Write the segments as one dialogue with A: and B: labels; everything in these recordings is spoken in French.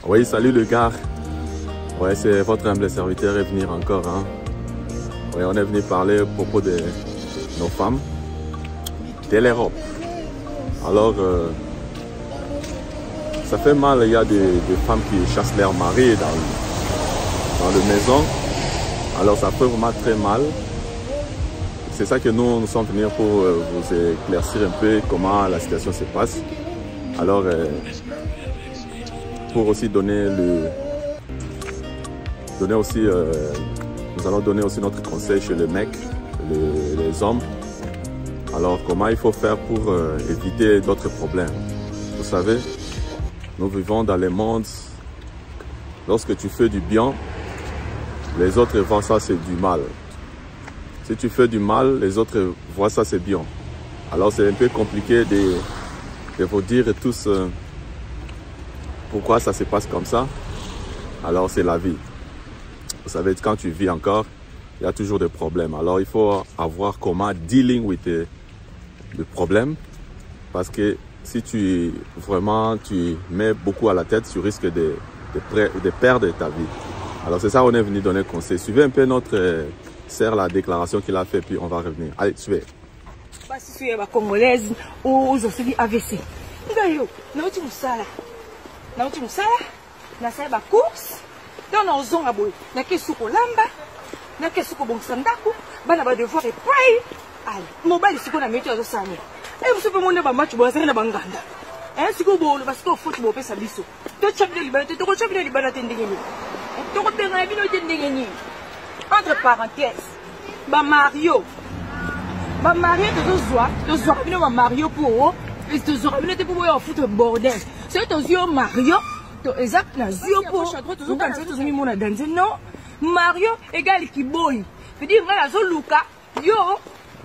A: Oui, salut le gars. Ouais, c'est votre humble serviteur est venu encore. Hein. Ouais, on est venu parler à propos de nos femmes de l'Europe. Alors, ça fait mal, il y a des femmes qui chassent leurs maris dans la maison. Alors, ça fait vraiment très mal. C'est ça que nous sommes venus pour vous éclaircir un peu comment la situation se passe. Alors, pour aussi donner nous allons donner aussi notre conseil chez les mecs, les hommes. Alors, comment il faut faire pour éviter d'autres problèmes. Vous savez, nous vivons dans le monde, lorsque tu fais du bien, les autres voient ça, c'est du mal. Si tu fais du mal, les autres voient ça, c'est bien. Alors, c'est un peu compliqué de vous dire tous pourquoi ça se passe comme ça. Alors, c'est la vie. Vous savez, quand tu vis encore, il y a toujours des problèmes. Alors, il faut avoir comment dealing with le problème. Parce que si tu mets beaucoup à la tête, tu risques de perdre ta vie. Alors, c'est ça qu'on est venu donner conseil. Suivez un peu notre sœur, la déclaration qu'il a fait, puis on va revenir. Allez, suivez.
B: Si tu es congolaise ou aussi AVC. Na sa ba course dans nos zonga boy na kesuko lamba na kesuko bongsandaku bana ba devoir et pray ai mobile siko na meto zo sanya e mso pe monde ba match bo na banganda siko bolo parce que foot bo pesa biso to chapile libana to ko chapile libana tendengeni to ko tenga bino tendengeni entre parenthèses ba Mario to zo bino ba Mario pour to zo bino te pour yo foot bordel c'est to zo Mario. Exact, na zio po. Non, Mario égale Kiboy. Je dis vrai la Zoluka, yo,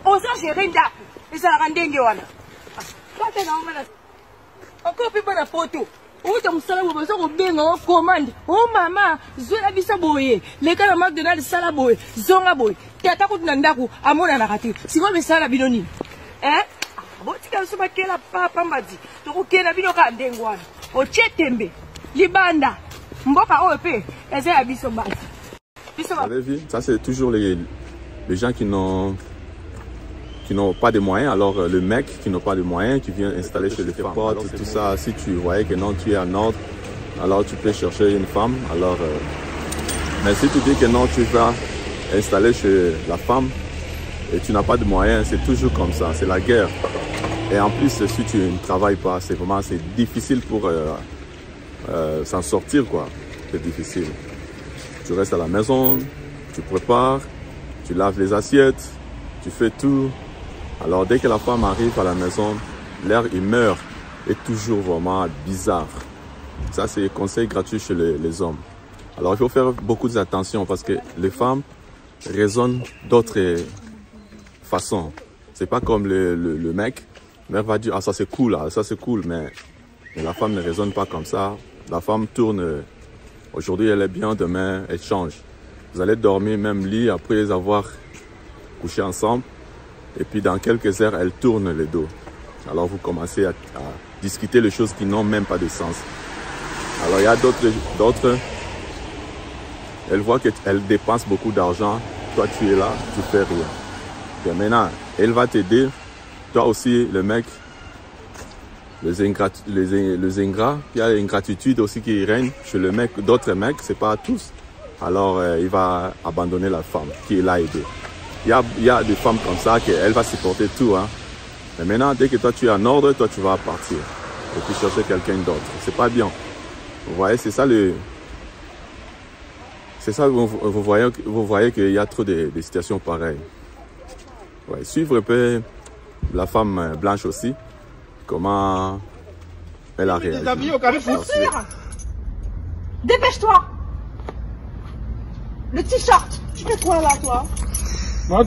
B: on s'en gérer nda. Et ça rend dingue wana. Encore plus bonne photo. Où tu me sala bo so ko benga commande. Oh maman, zo la bisa boye. Les gars de McDonald's sala boye, zonga boye. Tata ko nandaku amona na kati. Siko be sala binoni. Bon tika so ba kela papa mbadi. To ko kela bino ka ndengo wana. O chetembe. Libanda, mboka OEP, les abisso bas.
A: Vous avez vu, ça c'est toujours les gens qui n'ont pas de moyens. Alors le mec qui n'a pas de moyens, qui vient installer chez les femmes. Tout ça, si tu voyais que non, tu es en ordre, alors tu peux chercher une femme. Alors, mais si tu dis que non, tu vas installer chez la femme et tu n'as pas de moyens, c'est toujours comme ça, c'est la guerre. Et en plus, si tu ne travailles pas, c'est difficile pour s'en sortir, quoi. C'est difficile. Tu restes à la maison, tu prépares, tu laves les assiettes, tu fais tout. Alors dès que la femme arrive à la maison, l'air humeur est toujours vraiment bizarre. Ça, c'est un conseil gratuit chez les hommes. Alors il faut faire beaucoup d'attention parce que les femmes raisonnent d'autres façons. C'est pas comme le mec. Le mec va dire, ah ça c'est cool, ah, ça c'est cool, mais la femme ne raisonne pas comme ça. La femme tourne, aujourd'hui elle est bien, demain elle change. Vous allez dormir même lit après avoir couché ensemble. Et puis dans quelques heures, elle tourne le dos. Alors vous commencez à discuter les choses qui n'ont même pas de sens. Alors il y a d'autres, elle voit qu'elle dépense beaucoup d'argent. Toi tu es là, tu fais rien. Et maintenant, elle va t'aider. Toi aussi, le mec. Les ingrats, il y a l'ingratitude aussi qui règne chez le mec, d'autres mecs, c'est pas tous. Alors il va abandonner la femme qui l'a aidé. Il y a des femmes comme ça qu'elle va supporter tout. Hein. Mais maintenant, dès que toi tu es en ordre, toi tu vas partir. Et puis chercher quelqu'un d'autre. C'est pas bien. Vous voyez, c'est ça c'est ça, vous voyez qu'il y a trop de situations pareilles. Ouais, suivre un peu la femme blanche aussi. Comment elle a réagi.
B: Dépêche-toi. Le t-shirt. Tu fais quoi là, toi?
C: Moi,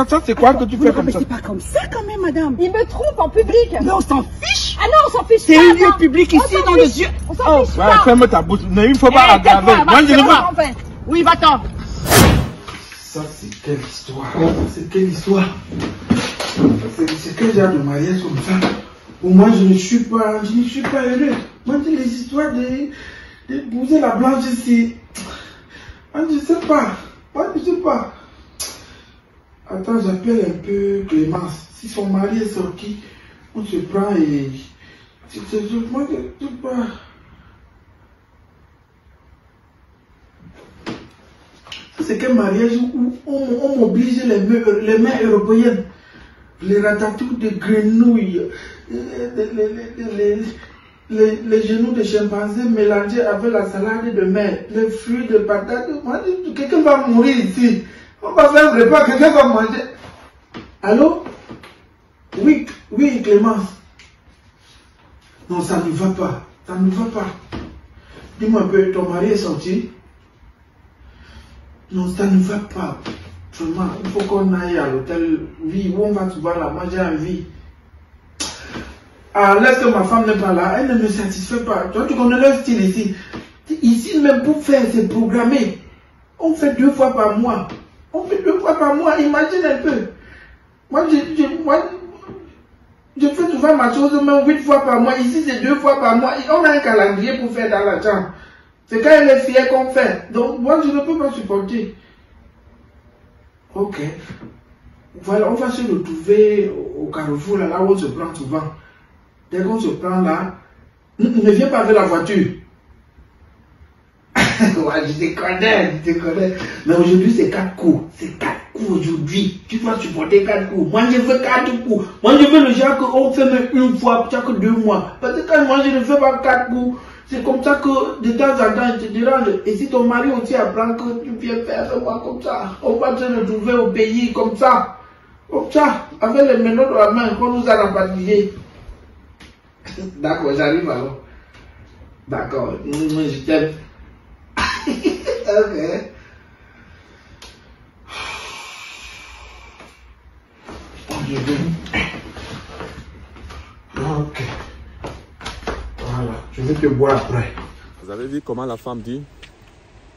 C: ça c'est quoi que tu fais comme ça?
B: C'est pas comme ça quand même, madame. Il me trompe en public. Mais on s'en fiche. Ah non, on s'en fiche.
C: C'est un lieu public ici dans les yeux.
B: On s'en fiche pas.
C: Ferme ta bouche. Mais il faut pas aggraver. Moi, je ne veux pas.
B: Oui, va-t'en.
C: Ça, c'est quelle histoire? C'est quelle histoire? C'est quel genre de mariage comme ça? Moi, je ne suis pas heureux. Moi, je dis les histoires d'épouser la blanche ici. Moi, je sais pas. Moi, je sais pas. Attends, j'appelle un peu Clémence. Si son mari est sorti, on se prend et... Moi, je sais pas. C'est qu'un mariage où on oblige les mères européennes, les ratatouilles de grenouilles, les genoux de chimpanzé mélangés avec la salade de mer, les fruits de patate. Quelqu'un va mourir ici. On va faire un repas, quelqu'un va manger. Allô? Oui, oui, Clémence. Non, ça ne va pas. Ça ne va pas. Dis-moi un peu, ton mari est sorti? Non, ça ne va pas. Vraiment, il faut qu'on aille à l'hôtel Vie où on va pouvoir la manger en vie. Ah, laisse que ma femme n'est pas là, elle ne me satisfait pas. Toi, tu connais leur style ici. Ici, même pour faire, c'est programmé. On fait 2 fois par mois. On fait 2 fois par mois, imagine un peu. Moi, je fais souvent ma chose même 8 fois par mois. Ici, c'est 2 fois par mois. On a un calendrier pour faire dans la chambre. C'est quand elle est fière qu'on fait. Donc, moi, je ne peux pas supporter. Ok. Voilà, on va se retrouver au Carrefour, là où on se prend souvent. Dès qu'on se prend là, ne viens pas avec la voiture. Ouais, je te connais. Mais aujourd'hui, c'est 4 coups. C'est 4 coups aujourd'hui. Tu vas supporter 4 coups. Moi, je veux 4 coups. Moi, je veux le genre qu'on fait même 1 fois chaque 2 mois. Parce que quand moi, je ne fais pas 4 coups, c'est comme ça que de temps en temps, je te dérange. Et si ton mari aussi apprend que tu viens faire moi comme ça, on va se retrouver au pays comme ça. Comme ça, avec les menottes dans la main, qu'on nous a rapatriés. D'accord, j'arrive alors. D'accord, je t'aime. Ok. Ok. Voilà, je vais te boire après.
A: Vous avez vu comment la femme dit?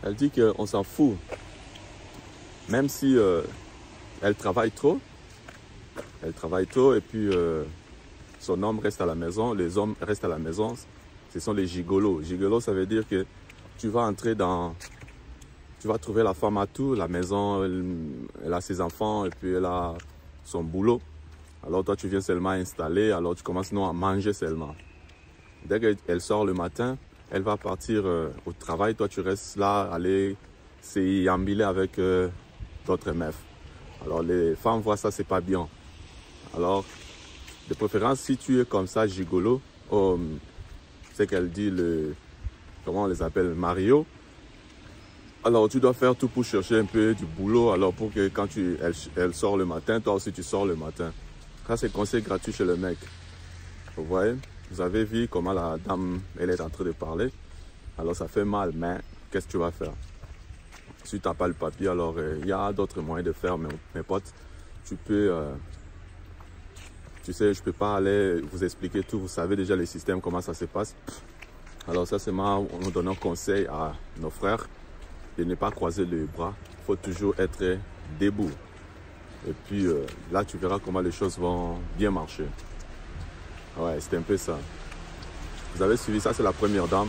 A: Elle dit qu'on s'en fout. Même si elle travaille trop. Elle travaille trop et puis son homme reste à la maison. Les hommes restent à la maison. Ce sont les gigolos. Gigolos, ça veut dire que tu vas entrer dans... Tu vas trouver la femme à tout. La maison, elle a ses enfants et puis elle a son boulot. Alors toi, tu viens seulement installer. Alors tu commences non à manger seulement. Dès qu'elle sort le matin, elle va partir au travail. Toi, tu restes là, aller s'ambiler avec d'autres meufs. Alors les femmes voient ça, c'est pas bien. Alors, de préférence, si tu es comme ça, gigolo, c'est qu'elle dit comment on les appelle, Mario. Alors, tu dois faire tout pour chercher un peu du boulot. Alors, pour que quand elle sort le matin, toi aussi tu sors le matin. Ça, c'est conseil gratuit chez le mec. Vous voyez? Vous avez vu comment la dame, elle est en train de parler. Alors, ça fait mal, mais qu'est-ce que tu vas faire? Si tu n'as pas le papier, alors il y a d'autres moyens de faire, mes potes. Tu peux... tu sais, je ne peux pas aller vous expliquer tout. Vous savez déjà le système, comment ça se passe. Alors, ça, c'est moi, on donne un conseil à nos frères de ne pas croiser les bras. Il faut toujours être debout. Et puis, là, tu verras comment les choses vont bien marcher. Ouais, c'est un peu ça. Vous avez suivi ça, c'est la première dame.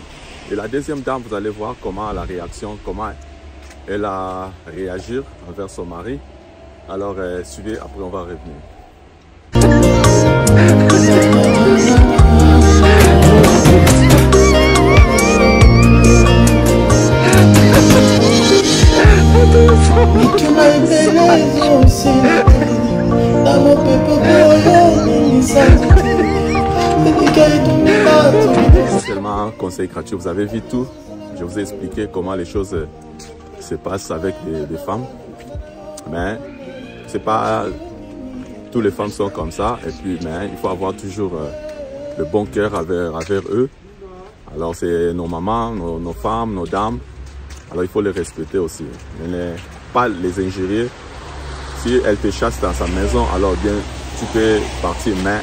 A: Et la deuxième dame, vous allez voir comment la réaction, comment elle a réagi envers son mari. Alors, suivez, après on va revenir. Seulement un conseil gratuit, vous avez vu tout. Je vous ai expliqué comment les choses se passent avec des femmes. Mais c'est pas toutes les femmes sont comme ça. Et puis, mais il faut avoir toujours le bon cœur avec eux. Alors c'est nos mamans, nos femmes, nos dames. Alors il faut les respecter aussi. Ne pas les injurier. Si elle te chasse dans sa maison, alors bien tu peux partir. Mais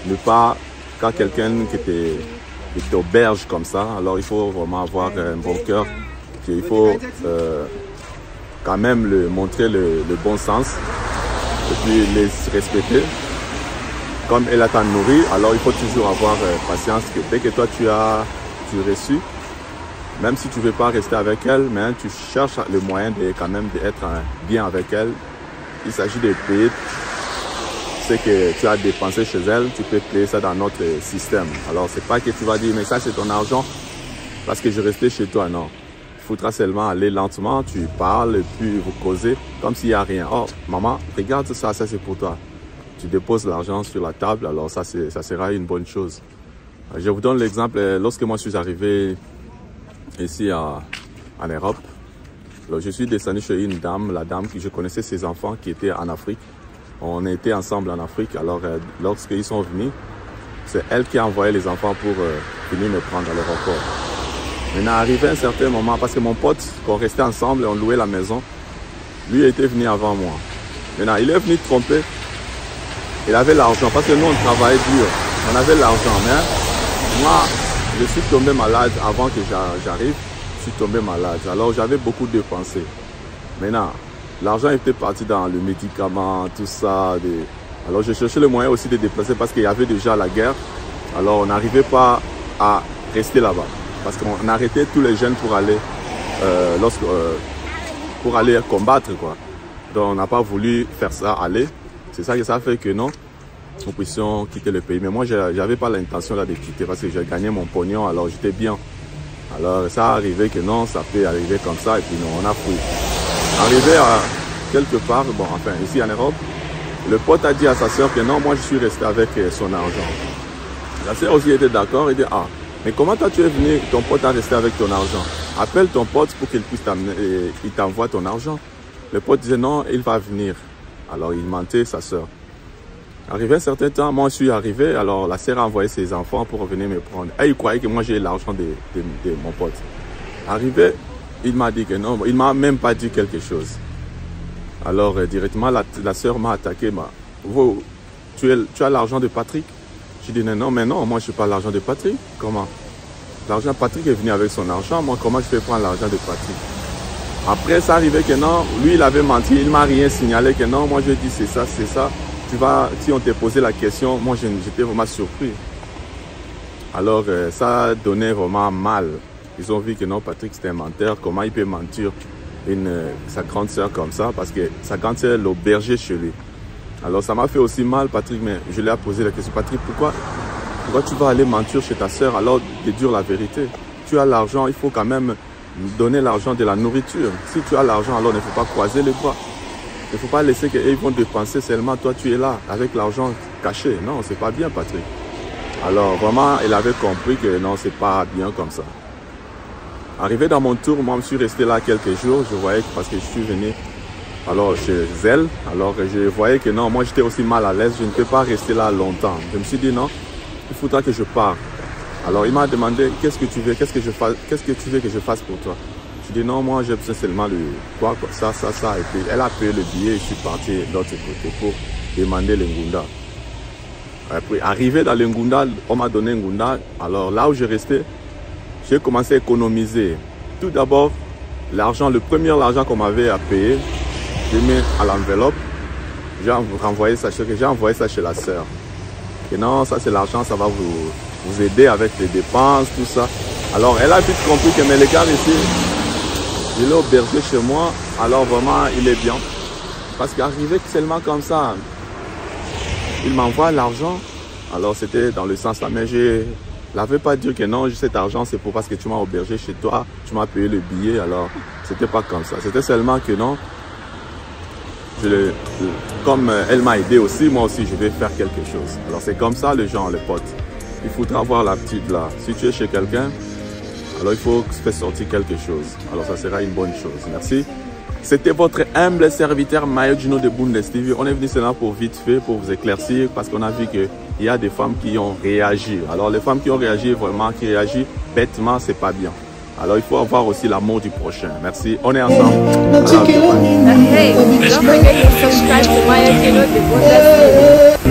A: ne pas, quand quelqu'un qui t'auberge comme ça, alors il faut vraiment avoir un bon cœur. Il faut quand même montrer le bon sens. Et puis les respecter. comme elle t'a nourri, alors il faut toujours avoir patience que dès que toi tu reçus, même si tu ne veux pas rester avec elle, mais tu cherches le moyen de quand même d'être bien avec elle. Il s'agit de payer ce que tu as dépensé chez elle, tu peux payer ça dans notre système. Alors c'est pas que tu vas dire mais ça c'est ton argent parce que je restais chez toi, non. Il faudra seulement aller lentement, tu parles et puis vous causez comme s'il n'y a rien. Oh maman, regarde ça, ça c'est pour toi. Tu déposes l'argent sur la table, alors ça sera une bonne chose. Je vous donne l'exemple, lorsque moi je suis arrivé ici en Europe, alors, je suis descendu chez une dame, la dame que je connaissais ses enfants qui étaient en Afrique. On était ensemble en Afrique, alors lorsqu'ils sont venus, c'est elle qui a envoyé les enfants pour venir me prendre à l'aéroport. Maintenant, arrivé à un certain moment, parce que mon pote, qu'on restait ensemble et on louait la maison, lui était venu avant moi. Maintenant, il est venu tromper. Il avait l'argent, parce que nous, on travaillait dur. On avait l'argent, mais moi, je suis tombé malade avant que j'arrive. Je suis tombé malade. Alors, j'avais beaucoup dépensé. Maintenant, l'argent était parti dans le médicament, tout ça. Alors, je cherchais le moyen aussi de déplacer parce qu'il y avait déjà la guerre. Alors, on n'arrivait pas à rester là-bas. Parce qu'on arrêtait tous les jeunes pour aller, pour aller combattre, quoi. Donc, on n'a pas voulu faire ça, aller. C'est ça que ça fait que non, nous puissions quitter le pays. Mais moi, je n'avais pas l'intention là de quitter parce que j'ai gagné mon pognon, alors j'étais bien. Alors, ça arrivait que non, ça peut arriver comme ça et puis non, on a fui. Arrivé à quelque part, bon, enfin, ici en Europe, le pote a dit à sa soeur que non, moi je suis resté avec son argent. La soeur aussi était d'accord, il dit, ah, mais comment toi tu es venu, ton pote a resté avec ton argent? Appelle ton pote pour qu'il puisse t'amener, il t'envoie ton argent. Le pote disait non, il va venir. Alors il mentait sa soeur. Arrivé un certain temps, moi je suis arrivé, alors la sœur a envoyé ses enfants pour venir me prendre. Et il croyait que moi j'ai l'argent de mon pote. Arrivé, il m'a dit que non, il m'a même pas dit quelque chose. Alors directement la sœur m'a attaqué. Tu as l'argent de Patrick? Je dis non, mais non, moi je n'ai pas l'argent de Patrick. Comment? L'argent de Patrick est venu avec son argent, moi comment je peux prendre l'argent de Patrick? Après ça arrivait que non, lui il avait menti, il ne m'a rien signalé que non, moi je dis c'est ça, c'est ça. Si on t'a posé la question, moi j'étais vraiment surpris. Alors ça donnait vraiment mal. Ils ont vu que non, Patrick c'était un menteur. Comment il peut mentir sa grande sœur comme ça? Parce que sa grande sœur l'aubergeait chez lui. Alors ça m'a fait aussi mal, Patrick, mais je lui ai posé la question. Patrick, pourquoi tu vas aller mentir chez ta sœur alors de dire la vérité? Tu as l'argent, il faut quand même donner l'argent de la nourriture. Si tu as l'argent, alors il ne faut pas croiser les bras. Il ne faut pas laisser qu'ils vont dépenser seulement. Toi, tu es là avec l'argent caché. Non, c'est pas bien, Patrick. Alors, vraiment, il avait compris que non, c'est pas bien comme ça. Arrivé dans mon tour, moi, je suis resté là quelques jours. Je voyais que parce que je suis venu alors chez elle. Alors, je voyais que non, moi, j'étais aussi mal à l'aise. Je ne peux pas rester là longtemps. Je me suis dit non, il faudra que je parte. Alors, il m'a demandé qu'est-ce que tu veux, qu'est-ce que tu veux que je fasse pour toi? Je dis non, moi j'ai besoin seulement de quoi, ça. Et puis elle a payé le billet et je suis parti de l'autre côté pour demander le Ngunda. Après, arrivé dans le Ngunda, on m'a donné un Ngunda. Alors là où je restais, j'ai commencé à économiser. Tout d'abord, le premier argent qu'on m'avait à payer, j'ai mis à l'enveloppe. J'ai envoyé ça chez la sœur. Et non, ça c'est l'argent, ça va vous aider avec les dépenses, tout ça. Alors elle a vite compris que mais les gars ici, je l'ai aubergé chez moi, alors vraiment il est bien. Parce qu'arrivé seulement comme ça, il m'envoie l'argent. Alors c'était dans le sens là, mais je n'avais pas dit que non, cet argent c'est parce que tu m'as aubergé chez toi, tu m'as payé le billet, alors c'était pas comme ça. C'était seulement que non, comme elle m'a aidé aussi, moi aussi je vais faire quelque chose. Alors c'est comme ça les gens, les potes. Il faudra avoir l'habitude là. Si tu es chez quelqu'un, alors il faut faire sortir quelque chose. Alors ça sera une bonne chose. Merci. C'était votre humble serviteur Mayo Gino de Bundes TV. On est venu cela pour vite fait, pour vous éclaircir, parce qu'on a vu qu'il y a des femmes qui ont réagi. Alors les femmes qui ont réagi vraiment, qui réagissent bêtement, c'est pas bien. Alors il faut avoir aussi l'amour du prochain. Merci. On est ensemble.
D: Hey, don't forget to subscribe to Mayo Gino de Bundes TV.